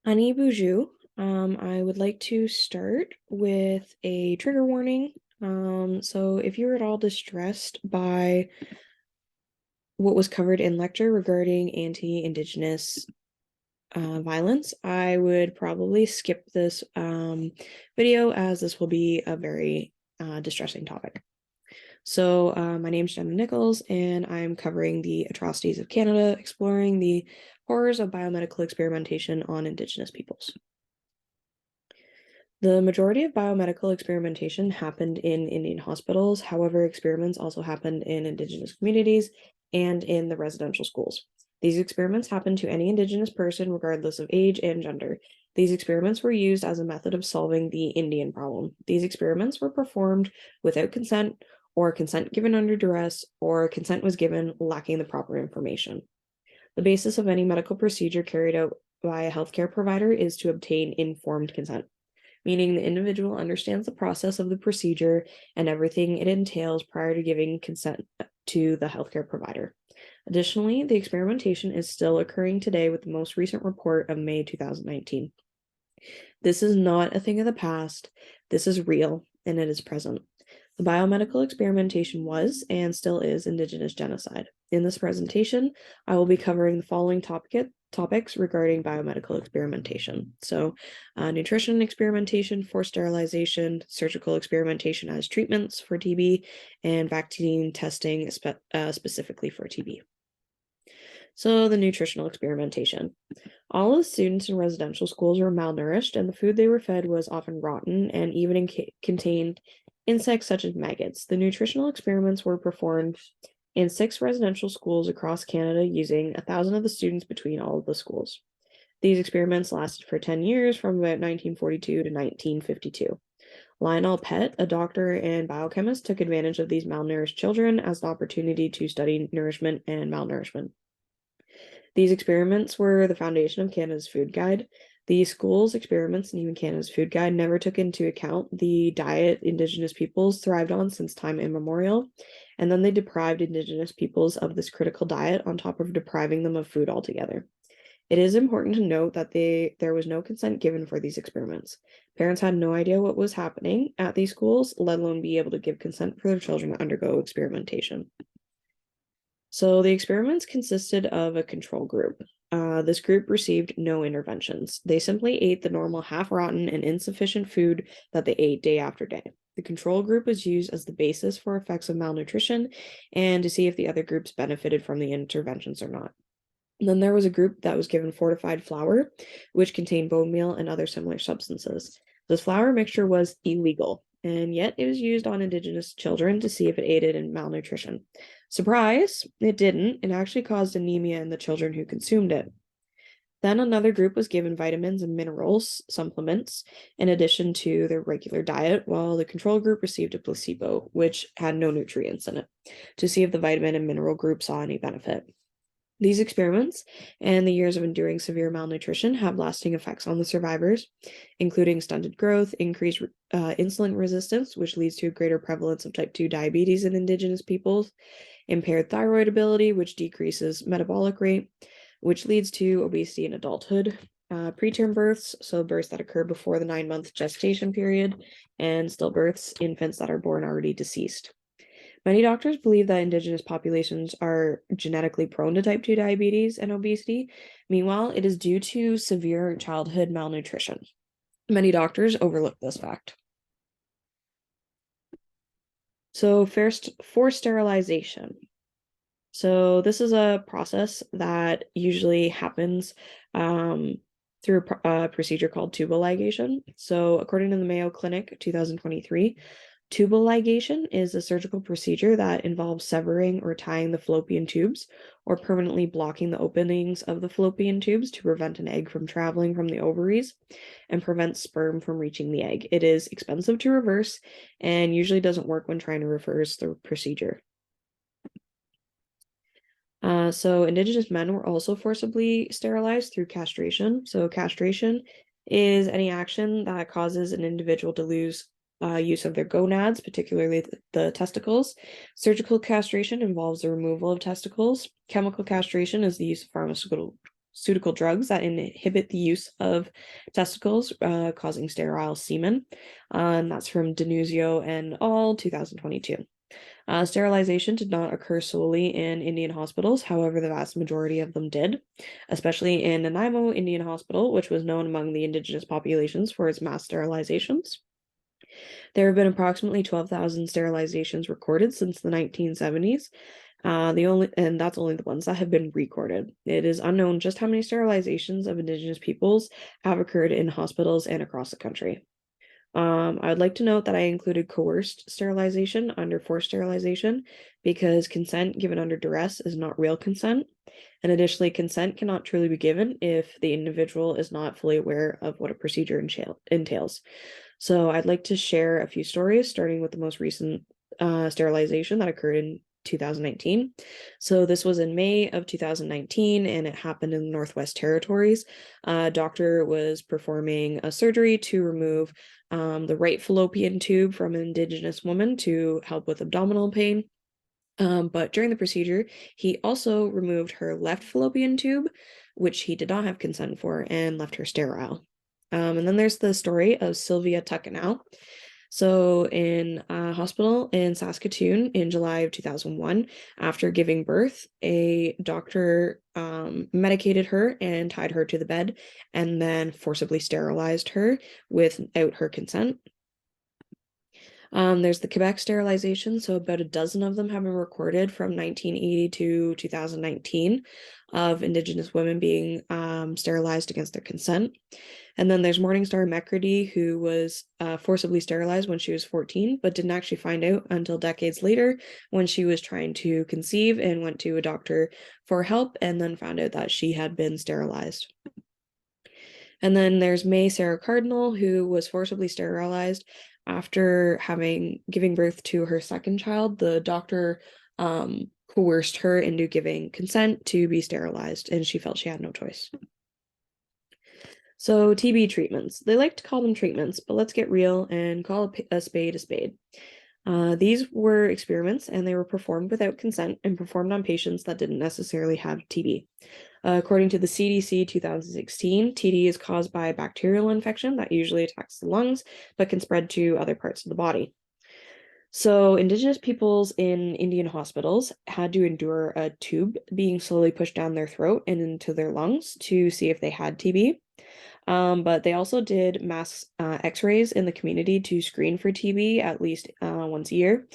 Honey Boujou, I would like to start with a trigger warning. So if you're at all distressed by what was covered in lecture regarding anti-Indigenous violence, I would probably skip this video as this will be a very distressing topic. So my name's Jenna Nichols, and I'm covering the Atrocities of Canada, exploring the horrors of biomedical experimentation on Indigenous peoples. The majority of biomedical experimentation happened in Indian hospitals. However, experiments also happened in Indigenous communities and in the residential schools. These experiments happened to any Indigenous person, regardless of age and gender. These experiments were used as a method of solving the Indian problem. These experiments were performed without consent, or consent given under duress, or consent was given lacking the proper information. The basis of any medical procedure carried out by a healthcare provider is to obtain informed consent, meaning the individual understands the process of the procedure and everything it entails prior to giving consent to the healthcare provider. Additionally, the experimentation is still occurring today with the most recent report of May 2019. This is not a thing of the past. This is real, and it is present. The biomedical experimentation was and still is Indigenous genocide. In this presentation, I will be covering the following topics regarding biomedical experimentation. So, nutrition experimentation, forced sterilization, surgical experimentation as treatments for TB, and vaccine testing specifically for TB. So, the nutritional experimentation. All of the students in residential schools were malnourished, and the food they were fed was often rotten and even contained insects such as maggots. The nutritional experiments were performed in 6 residential schools across Canada using 1,000 of the students between all of the schools. These experiments lasted for 10 years from about 1942 to 1952. Lionel Pett, a doctor and biochemist, took advantage of these malnourished children as an opportunity to study nourishment and malnourishment. These experiments were the foundation of Canada's food guide. The school's experiments and even Canada's food guide never took into account the diet Indigenous peoples thrived on since time immemorial, and then they deprived Indigenous peoples of this critical diet on top of depriving them of food altogether. It is important to note that there was no consent given for these experiments. Parents had no idea what was happening at these schools, let alone be able to give consent for their children to undergo experimentation. So the experiments consisted of a control group. This group received no interventions. They simply ate the normal half-rotten and insufficient food that they ate day after day. The control group was used as the basis for effects of malnutrition and to see if the other groups benefited from the interventions or not. And then there was a group that was given fortified flour, which contained bone meal and other similar substances. This flour mixture was illegal, and yet it was used on Indigenous children to see if it aided in malnutrition. Surprise, it didn't. It actually caused anemia in the children who consumed it. Then another group was given vitamins and minerals supplements in addition to their regular diet, while the control group received a placebo, which had no nutrients in it, to see if the vitamin and mineral group saw any benefit. These experiments and the years of enduring severe malnutrition have lasting effects on the survivors, including stunted growth, increased insulin resistance, which leads to a greater prevalence of type 2 diabetes in Indigenous peoples, impaired thyroid ability, which decreases metabolic rate, which leads to obesity in adulthood, preterm births, so births that occur before the 9-month gestation period, and stillbirths, infants that are born already deceased. Many doctors believe that Indigenous populations are genetically prone to type 2 diabetes and obesity. Meanwhile, it is due to severe childhood malnutrition. Many doctors overlook this fact. So, first, forced sterilization. So, this is a process that usually happens through a procedure called tubal ligation. So, according to the Mayo Clinic 2023, tubal ligation is a surgical procedure that involves severing or tying the fallopian tubes or permanently blocking the openings of the fallopian tubes to prevent an egg from traveling from the ovaries and prevent sperm from reaching the egg. It is expensive to reverse and usually doesn't work when trying to reverse the procedure. So Indigenous men were also forcibly sterilized through castration. So castration is any action that causes an individual to lose use of their gonads, particularly the testicles. Surgical castration involves the removal of testicles. Chemical castration is the use of pharmaceutical drugs that inhibit the use of testicles, causing sterile semen. And that's from Denuzio and al. 2022. Sterilization did not occur solely in Indian hospitals, however, the vast majority of them did, especially in Nanaimo Indian Hospital, which was known among the indigenous populations for its mass sterilizations. There have been approximately 12,000 sterilizations recorded since the 1970s. That's only the ones that have been recorded. It is unknown just how many sterilizations of Indigenous peoples have occurred in hospitals and across the country. I would like to note that I included coerced sterilization under forced sterilization because consent given under duress is not real consent. And additionally, consent cannot truly be given if the individual is not fully aware of what a procedure entails. So I'd like to share a few stories, starting with the most recent sterilization that occurred in 2019. So this was in May of 2019, and it happened in the Northwest Territories. A doctor was performing a surgery to remove the right fallopian tube from an Indigenous woman to help with abdominal pain. But during the procedure, he also removed her left fallopian tube, which he did not have consent for, and left her sterile. And then there's the story of Sylvia Tuckenow. So in a hospital in Saskatoon in July of 2001, after giving birth, a doctor medicated her and tied her to the bed and then forcibly sterilized her without her consent. There's the Quebec sterilization, so about a dozen of them have been recorded from 1980 to 2019 of Indigenous women being sterilized against their consent. And then there's Morningstar McCready, who was forcibly sterilized when she was 14, but didn't actually find out until decades later when she was trying to conceive and went to a doctor for help and then found out that she had been sterilized. And then there's May Sarah Cardinal, who was forcibly sterilized after giving birth to her second child. The doctor coerced her into giving consent to be sterilized, and she felt she had no choice. So TB treatments. They like to call them treatments, but let's get real and call a spade a spade. These were experiments, and they were performed without consent and performed on patients that didn't necessarily have TB. According to the CDC 2016, TB is caused by a bacterial infection that usually attacks the lungs, but can spread to other parts of the body. So Indigenous peoples in Indian hospitals had to endure a tube being slowly pushed down their throat and into their lungs to see if they had TB. But they also did mass x-rays in the community to screen for TB at least once a year.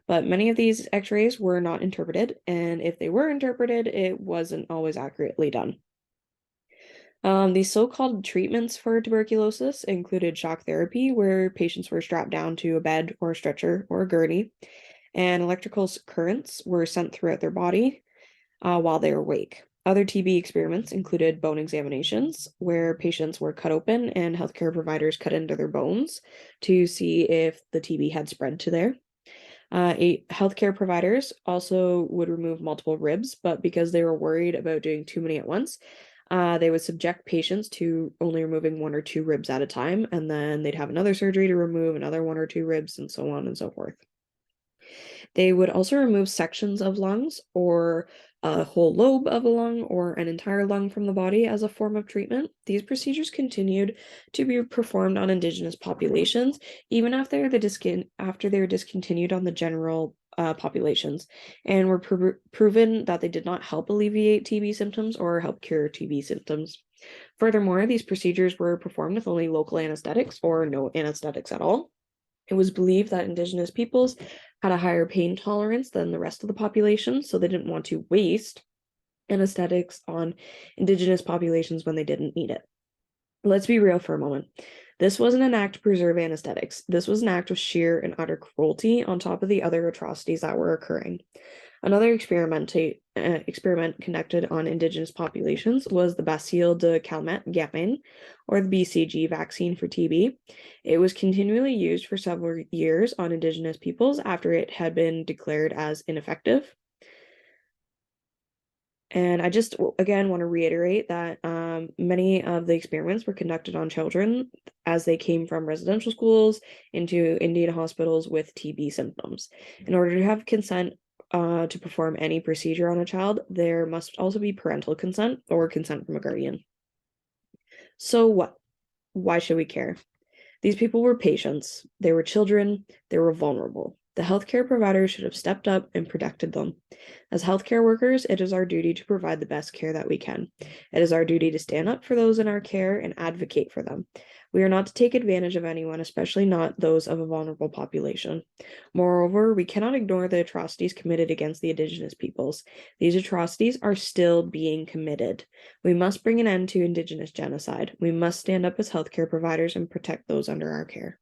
But many of these x-rays were not interpreted, and if they were interpreted, it wasn't always accurately done. These so-called treatments for tuberculosis included shock therapy, where patients were strapped down to a bed or a stretcher or a gurney, and electrical currents were sent throughout their body while they were awake. Other TB experiments included bone examinations, where patients were cut open and healthcare providers cut into their bones to see if the TB had spread to there. Healthcare providers also would remove multiple ribs, but because they were worried about doing too many at once, they would subject patients to only removing 1 or 2 ribs at a time, and then they'd have another surgery to remove another 1 or 2 ribs, and so on and so forth. They would also remove sections of lungs or a whole lobe of a lung or an entire lung from the body as a form of treatment. These procedures continued to be performed on Indigenous populations even after they were discontinued on the general populations, and were proven that they did not help alleviate TB symptoms or help cure TB symptoms. Furthermore, these procedures were performed with only local anesthetics or no anesthetics at all. It was believed that Indigenous peoples had a higher pain tolerance than the rest of the population, so they didn't want to waste anesthetics on Indigenous populations when they didn't need it. Let's be real for a moment. This wasn't an act to preserve anesthetics. This was an act of sheer and utter cruelty on top of the other atrocities that were occurring. Another experiment conducted on Indigenous populations was the Bacille de Calmette-Guerin, or the BCG vaccine for TB. It was continually used for several years on Indigenous peoples after it had been declared as ineffective. And I just, again, want to reiterate that many of the experiments were conducted on children as they came from residential schools into Indian hospitals with TB symptoms. In order to have consent to perform any procedure on a child, there must also be parental consent or consent from a guardian. So what? Why should we care? These people were patients, they were children, they were vulnerable. The healthcare providers should have stepped up and protected them. As healthcare workers, it is our duty to provide the best care that we can. It is our duty to stand up for those in our care and advocate for them. We are not to take advantage of anyone, especially not those of a vulnerable population. Moreover, we cannot ignore the atrocities committed against the Indigenous peoples. These atrocities are still being committed. We must bring an end to Indigenous genocide. We must stand up as healthcare providers and protect those under our care.